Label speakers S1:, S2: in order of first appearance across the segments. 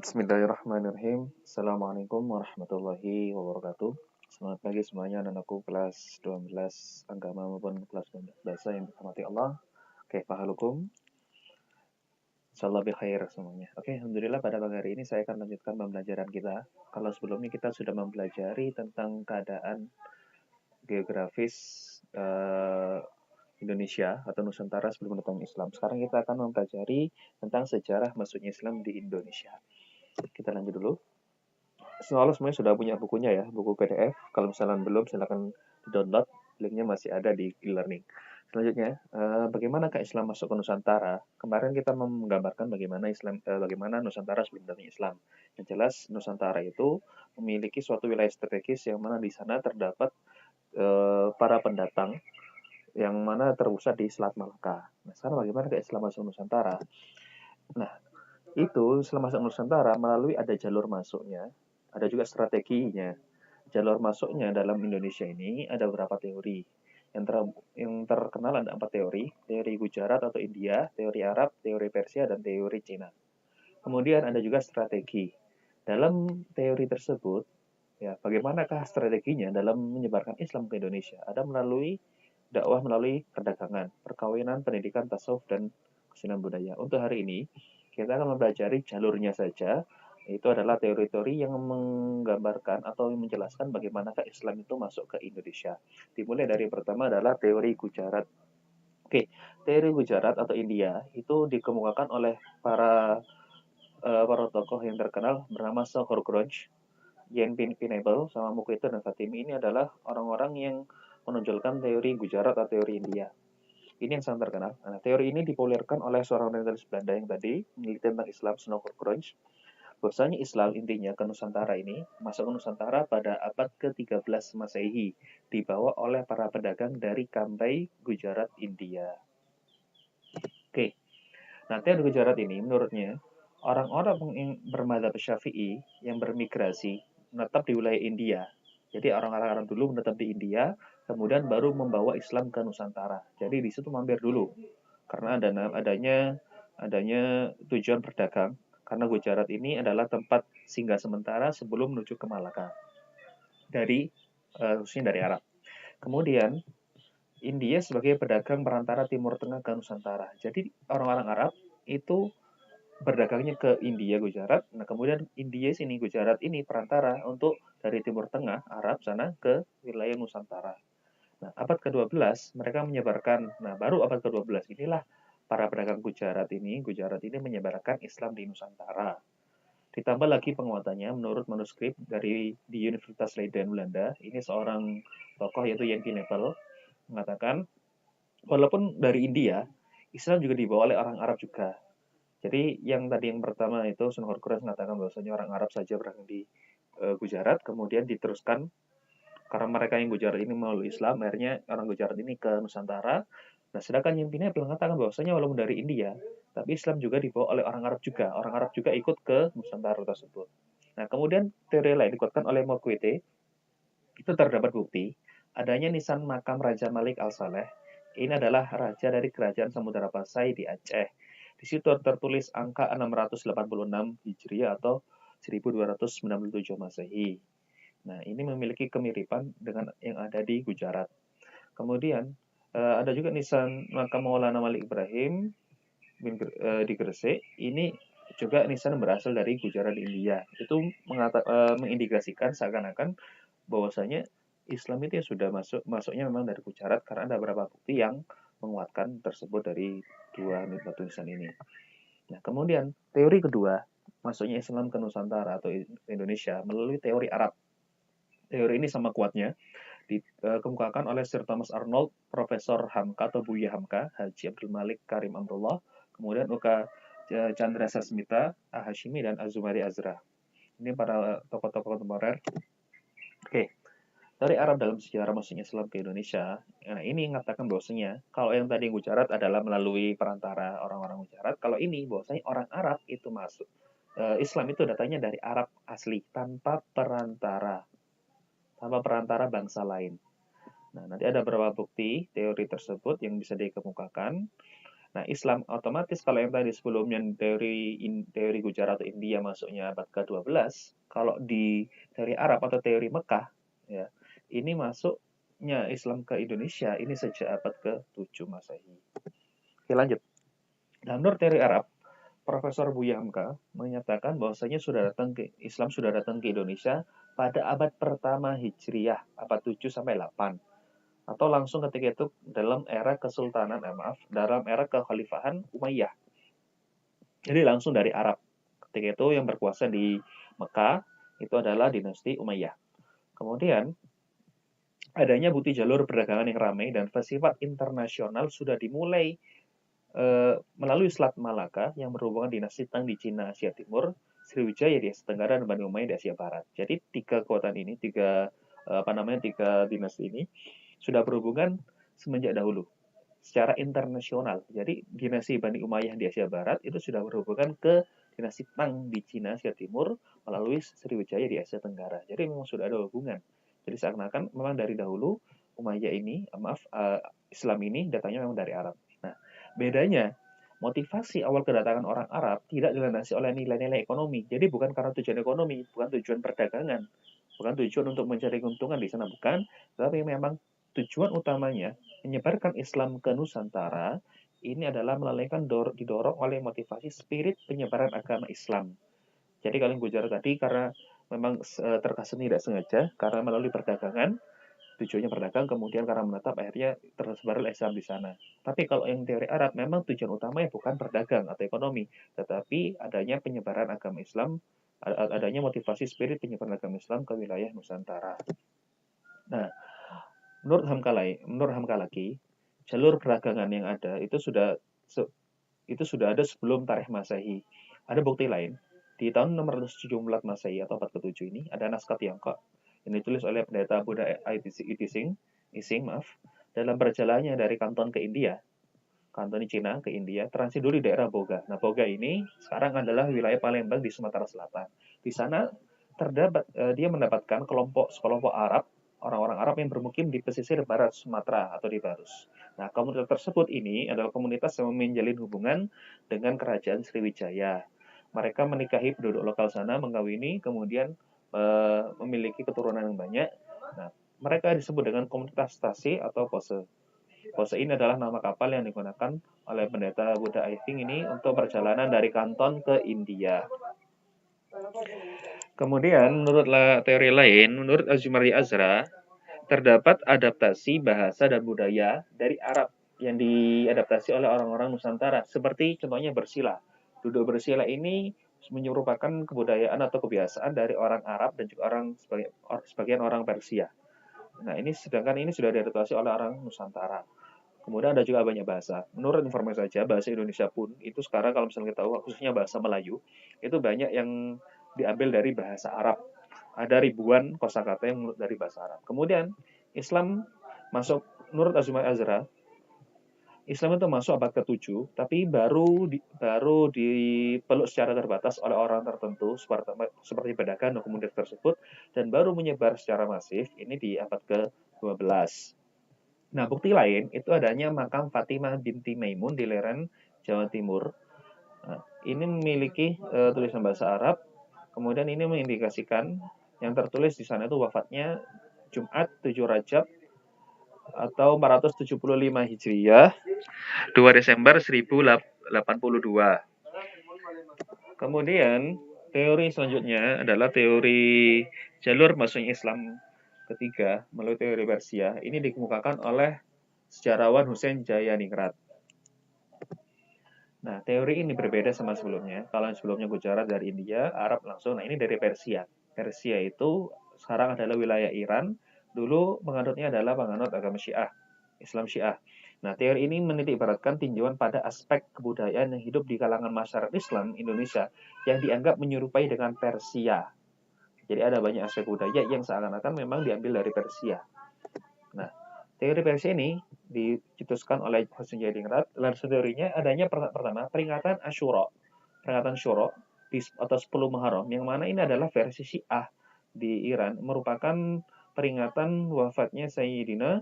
S1: Bismillahirrahmanirrahim. Assalamualaikum warahmatullahi wabarakatuh. Selamat pagi semuanya anakku kelas 12 agama maupun kelas 12 bahasa yang dirahmati Allah. Kaifahalukum? Insyaallah bi khair semuanya. Oke, alhamdulillah pada pagi hari ini saya akan lanjutkan pembelajaran kita. Kalau sebelumnya kita sudah mempelajari tentang keadaan geografis Indonesia atau Nusantara sebelum datang Islam. Sekarang kita akan mempelajari tentang sejarah masuknya Islam di Indonesia. Kita lanjut dulu. Soalnya semuanya sudah punya bukunya ya, buku PDF. Kalau misalnya belum, silakan di-download. Linknya masih ada di e-learning. Selanjutnya, bagaimanakah Islam masuk ke Nusantara? Kemarin kita menggambarkan bagaimana Nusantara sebelum datang Islam. Yang jelas, Nusantara itu memiliki suatu wilayah strategis yang mana di sana terdapat para pendatang yang mana terpusat di Selat Malaka. Nah, sekarang bagaimana ke Islam masuk Nusantara? Nah, itu Islam masuk Nusantara melalui ada jalur masuknya, ada juga strateginya. Jalur masuknya dalam Indonesia ini ada beberapa teori. Yang terkenal ada 4 teori. Teori Gujarat atau India, teori Arab, teori Persia, dan teori Cina. Kemudian ada juga strategi. Dalam teori tersebut, ya bagaimanakah strateginya dalam menyebarkan Islam ke Indonesia? Ada melalui dakwah melalui perdagangan, perkawinan, pendidikan, tasawuf, dan kesenian budaya. Untuk hari ini, kita akan mempelajari jalurnya saja, itu adalah teori-teori yang menggambarkan atau menjelaskan bagaimanakah Islam itu masuk ke Indonesia. Dimulai dari pertama adalah teori Gujarat. Oke, teori Gujarat atau India itu dikemukakan oleh para tokoh yang terkenal bernama Sohor Grunge, Yen Pinable, sama Mukito dan Fatimi. Ini adalah orang-orang yang menonjolkan teori Gujarat atau teori India. Ini yang sangat terkenal. Nah, teori ini dipopulerkan oleh seorang orientalis Belanda yang tadi meneliti tentang Islam, Snorre Grunge. Bahwasanya Islam intinya ke Nusantara ini masuk ke Nusantara pada abad ke-13 Masehi, dibawa oleh para pedagang dari Kantai, Gujarat, India. Oke, nah teori Gujarat ini menurutnya orang-orang bermadzhab Syafi'i yang bermigrasi menetap di wilayah India. Jadi orang-orang Arab dulu menetap di India, kemudian baru membawa Islam ke Nusantara. Jadi di situ mampir dulu karena adanya tujuan berdagang. Karena Gujarat ini adalah tempat singgah sementara sebelum menuju ke Malaka khususnya dari Arab. Kemudian India sebagai pedagang perantara Timur Tengah ke Nusantara. Jadi orang-orang Arab itu berdagangnya ke India, Gujarat. Nah, kemudian India sini, Gujarat ini perantara untuk dari Timur Tengah, Arab sana ke wilayah Nusantara. Nah, abad ke-12 mereka menyebarkan. Nah, baru abad ke-12 inilah para pedagang Gujarat ini menyebarkan Islam di Nusantara. Ditambah lagi penguatannya menurut manuskrip di Universitas Leiden, Belanda. Ini seorang tokoh yaitu Yen Pinable mengatakan, walaupun dari India, Islam juga dibawa oleh orang Arab juga. Jadi yang pertama itu Sunhur Quran mengatakan bahwasanya orang Arab saja berangkat di Gujarat, kemudian diteruskan karena mereka yang Gujarat ini melalui Islam, akhirnya orang Gujarat ini ke Nusantara. Nah, sedangkan yang Pinable mengatakan bahwasanya walaupun dari India, tapi Islam juga dibawa oleh orang Arab juga. Orang Arab juga ikut ke Nusantara tersebut. Nah, kemudian teori lain dikuatkan oleh Mokwete, itu terdapat bukti adanya nisan makam Raja Malik Al-Saleh. Ini adalah raja dari kerajaan Samudra Pasai di Aceh. Di situ tertulis angka 686 Hijriah atau 1297 Masehi. Nah, ini memiliki kemiripan dengan yang ada di Gujarat. Kemudian ada juga nisan makam Maulana Malik Ibrahim di Gresik. Ini juga nisan berasal dari Gujarat India. Itu mengindikasikan seakan-akan bahwasanya Islam itu ya sudah masuknya memang dari Gujarat karena ada beberapa bukti yang menguatkan tersebut dari dua batu nisan ini. Nah, kemudian teori kedua masuknya Islam ke Nusantara atau Indonesia melalui teori Arab. Teori ini sama kuatnya dikemukakan oleh Sir Thomas Arnold, Profesor Hamka atau Buya Hamka, Haji Abdul Malik Karim Amrullah, kemudian Uka Chandra Sasmita, Hashimi, dan Azumari Azra. Ini para tokoh-tokoh kontemporer. Oke, dari Arab dalam sejarah masuknya Islam ke Indonesia, nah ini mengatakan bahwasanya kalau yang tadi Gujarat adalah melalui perantara orang-orang Gujarat, kalau ini bahwasanya orang Arab itu masuk. Islam itu datangnya dari Arab asli tanpa perantara bangsa lain. Nah, nanti ada beberapa bukti teori tersebut yang bisa dikemukakan. Nah, Islam otomatis kalau yang tadi sebelumnya teori Gujarat atau India masuknya abad ke-12, kalau di teori Arab atau teori Mekah, ya, ini masuknya Islam ke Indonesia ini sejak abad ke-7 Masehi. Oke, lanjut. Nah, menurut teori Arab, Profesor Buya Hamka menyatakan bahwasanya Islam sudah datang ke Indonesia pada abad pertama Hijriyah, abad 7 sampai 8, atau langsung ketika itu dalam era kesultanan, dalam era kekhalifahan Umayyah. Jadi langsung dari Arab. Ketika itu yang berkuasa di Mekah itu adalah dinasti Umayyah. Kemudian adanya bukti jalur perdagangan yang ramai dan bersifat internasional sudah dimulai melalui Selat Malaka yang berhubungan dinasti Tang di Cina Asia Timur, Sriwijaya di Asia Tenggara, dan Bani Umayyah di Asia Barat. Jadi tiga dinasti ini sudah berhubungan semenjak dahulu secara internasional. Jadi dinasti Bani Umayyah di Asia Barat itu sudah berhubungan ke dinasti Tang di Cina Asia Timur melalui Sriwijaya di Asia Tenggara. Jadi memang sudah ada hubungan. Jadi seakan-akan memang dari dahulu Islam ini datangnya memang dari Arab. Nah, bedanya motivasi awal kedatangan orang Arab tidak dilandasi oleh nilai-nilai ekonomi. Jadi bukan karena tujuan ekonomi, bukan tujuan perdagangan, bukan tujuan untuk mencari keuntungan di sana, bukan, tapi memang tujuan utamanya menyebarkan Islam ke Nusantara ini adalah didorong oleh motivasi spirit penyebaran agama Islam. Jadi kalau yang Gujarat tadi karena memang terkesan tidak sengaja karena melalui perdagangan, tujuannya berdagang, kemudian karena menetap akhirnya tersebarlah Islam di sana. Tapi kalau yang teori Arab memang tujuan utamanya bukan berdagang atau ekonomi, tetapi adanya penyebaran agama Islam, adanya motivasi spirit penyebaran agama Islam ke wilayah Nusantara. Nah, menurut Hamka lagi, jalur perdagangan yang ada itu sudah ada sebelum tarikh Masehi. Ada bukti lain. Di tahun 674 Masehi atau abad ke-7 ini ada naskah Tiongkok yang ditulis oleh pendeta Buddha Ising, dalam perjalanannya dari Kanton ke India, Kanton Cina ke India, transit dulu di daerah Boga. Nah, Boga ini sekarang adalah wilayah Palembang di Sumatera Selatan. Di sana dia mendapatkan sekelompok Arab, orang-orang Arab yang bermukim di pesisir barat Sumatera atau di Barus. Nah, komunitas tersebut ini adalah komunitas yang menjalin hubungan dengan kerajaan Sriwijaya. Mereka menikahi penduduk lokal sana, mengawini, kemudian memiliki keturunan yang banyak. Nah, mereka disebut dengan komunitas Tasi atau Pose. Pose ini adalah nama kapal yang digunakan oleh pendeta Buddha Aithing ini untuk perjalanan dari Kanton ke India. Kemudian, menurut teori lain, menurut Azumari Azra, terdapat adaptasi bahasa dan budaya dari Arab yang diadaptasi oleh orang-orang Nusantara, seperti contohnya bersila. Duduk bersila ini merupakan kebudayaan atau kebiasaan dari orang Arab dan juga sebagian orang Persia. Nah, sedangkan ini sudah diadaptasi oleh orang Nusantara. Kemudian ada juga banyak bahasa. Menurut informasi saja, bahasa Indonesia pun itu sekarang kalau misalnya kita tahu, khususnya bahasa Melayu, itu banyak yang diambil dari bahasa Arab. Ada ribuan kosakata yang dari bahasa Arab. Kemudian Islam masuk, menurut Azumari Azra, Islam itu masuk abad ke-7, tapi baru dipeluk secara terbatas oleh orang tertentu seperti pedagang dan komunitas tersebut, dan baru menyebar secara masif ini di abad ke-12. Nah, bukti lain itu adanya makam Fatimah binti Maimun di lereng Jawa Timur. Nah, ini memiliki tulisan bahasa Arab. Kemudian ini mengindikasikan yang tertulis di sana itu wafatnya Jumat 7 Rajab atau 475 Hijriyah, 2 Desember 1082. Kemudian teori selanjutnya adalah teori jalur masuknya Islam ketiga melalui teori Persia. Ini dikemukakan oleh sejarawan Hussein Jayaningrat. Nah, teori ini berbeda sama sebelumnya. Kalau yang sebelumnya Gujarat dari India, Arab langsung. Nah, ini dari Persia. Persia itu sekarang adalah wilayah Iran. Dulu penganutnya adalah penganut agama Syiah, Islam Syiah. Nah, teori ini menitik beratkan tinjauan pada aspek kebudayaan yang hidup di kalangan masyarakat Islam Indonesia yang dianggap menyerupai dengan Persia. Jadi ada banyak aspek budaya yang seakan-akan memang diambil dari Persia. Nah, teori Persia ini dicetuskan oleh Hussein Jayaningrat. Dalam teorinya adanya pertama peringatan Asyura, peringatan Syuro atau 10 Muharram, yang mana ini adalah versi Syiah di Iran, merupakan peringatan wafatnya Sayyidina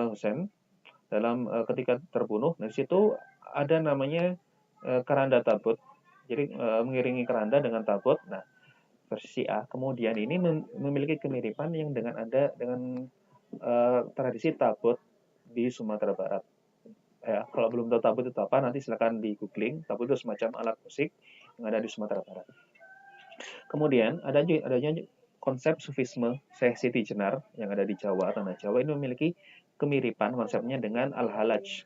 S1: Husain dalam ketika terbunuh. Nah, di situ ada namanya keranda tabut. Jadi mengiringi keranda dengan tabut. Nah, versi A. Kemudian ini memiliki kemiripan yang dengan tradisi tabut di Sumatera Barat. Ya, kalau belum tahu tabut itu apa, nanti silakan di googling. Tabut itu semacam alat musik yang ada di Sumatera Barat. Kemudian adanya konsep sufisme Syekh Siti Jenar yang ada di Jawa, tanah Jawa ini memiliki kemiripan konsepnya dengan Al-Halaj,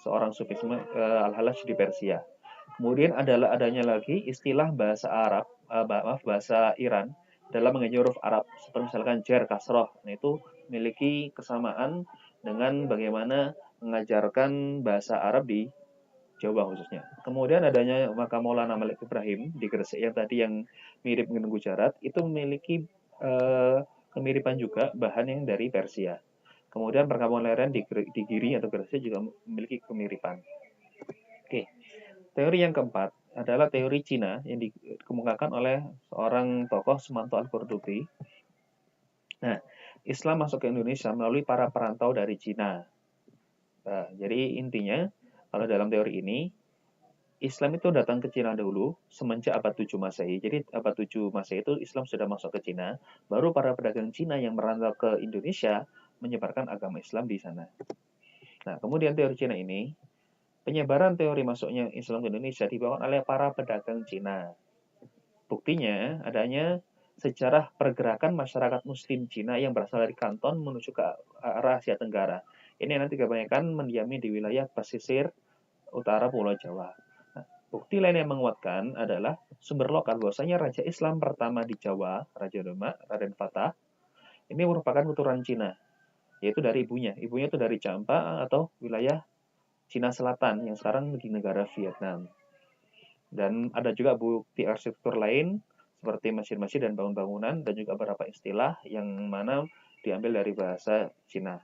S1: seorang sufisme Al-Halaj di Persia. Kemudian adanya lagi istilah bahasa Arab, bahasa Iran dalam mengenai huruf Arab, seperti misalkan jar, kasroh. Nah, itu memiliki kesamaan dengan bagaimana mengajarkan bahasa Arab di Jawa khususnya. Kemudian adanya makam Maulana Malik Ibrahim di Gresik yang tadi yang mirip dengan Gujarat, itu memiliki kemiripan juga bahan yang dari Persia. Kemudian perkampungan lereng di Giri atau Gresik juga memiliki kemiripan. Oke. Teori yang keempat adalah teori Cina yang dikemukakan oleh seorang tokoh Sumanto Al-Qurtubi. Nah, Islam masuk ke Indonesia melalui para perantau dari Cina. Nah, jadi intinya, kalau dalam teori ini, Islam itu datang ke Cina dahulu semenjak abad 7 Masehi. Jadi abad 7 Masehi itu Islam sudah masuk ke Cina, baru para pedagang Cina yang merantau ke Indonesia menyebarkan agama Islam di sana. Nah, kemudian teori Cina ini, penyebaran teori masuknya Islam ke Indonesia dibawa oleh para pedagang Cina. Buktinya adanya sejarah pergerakan masyarakat Muslim Cina yang berasal dari Kanton menuju ke arah Asia Tenggara. Ini nanti kebanyakan mendiami di wilayah pesisir utara Pulau Jawa. Nah, bukti lain yang menguatkan adalah sumber lokal bahwasanya Raja Islam pertama di Jawa, Raja Demak, Raden Fatah, ini merupakan keturunan Cina, yaitu dari ibunya. Ibunya itu dari Champa atau wilayah Cina Selatan yang sekarang di negara Vietnam. Dan ada juga bukti arsitektur lain seperti masjid-masjid dan bangunan-bangunan dan juga beberapa istilah yang mana diambil dari bahasa Cina.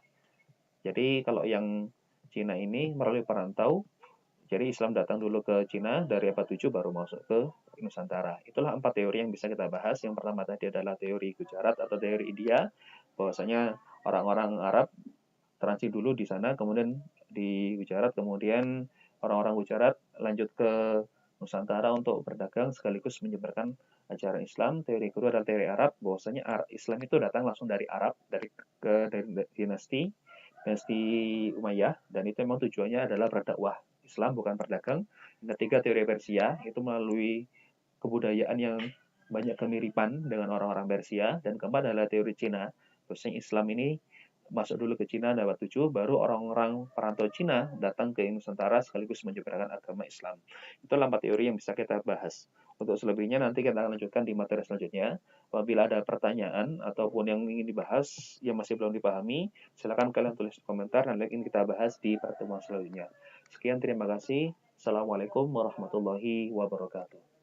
S1: Jadi kalau yang Cina ini melalui perantau, jadi Islam datang dulu ke Cina dari abad 7 baru masuk ke Nusantara. Itulah 4 teori yang bisa kita bahas. Yang pertama tadi adalah teori Gujarat atau teori India, bahwasanya orang-orang Arab transit dulu di sana, kemudian di Gujarat, kemudian orang-orang Gujarat lanjut ke Nusantara untuk berdagang sekaligus menyebarkan ajaran Islam. Teori kedua adalah teori Arab, bahwasanya Islam itu datang langsung dari Arab, dari dinasti Umayyah, dan itu memang tujuannya adalah berdakwah Islam, bukan berdagang. Yang ketiga teori Persia, itu melalui kebudayaan yang banyak kemiripan dengan orang-orang Persia. Dan keempat adalah teori Cina, bahwasanya Islam ini masuk dulu ke Cina abad 7, baru orang-orang perantau Cina datang ke Nusantara sekaligus menyebarkan agama Islam. Itulah 4 teori yang bisa kita bahas. Untuk selebihnya nanti kita akan lanjutkan di materi selanjutnya. Apabila ada pertanyaan ataupun yang ingin dibahas yang masih belum dipahami, silakan kalian tulis di komentar dan ingin kita bahas di pertemuan selanjutnya. Sekian, terima kasih. Assalamualaikum warahmatullahi wabarakatuh.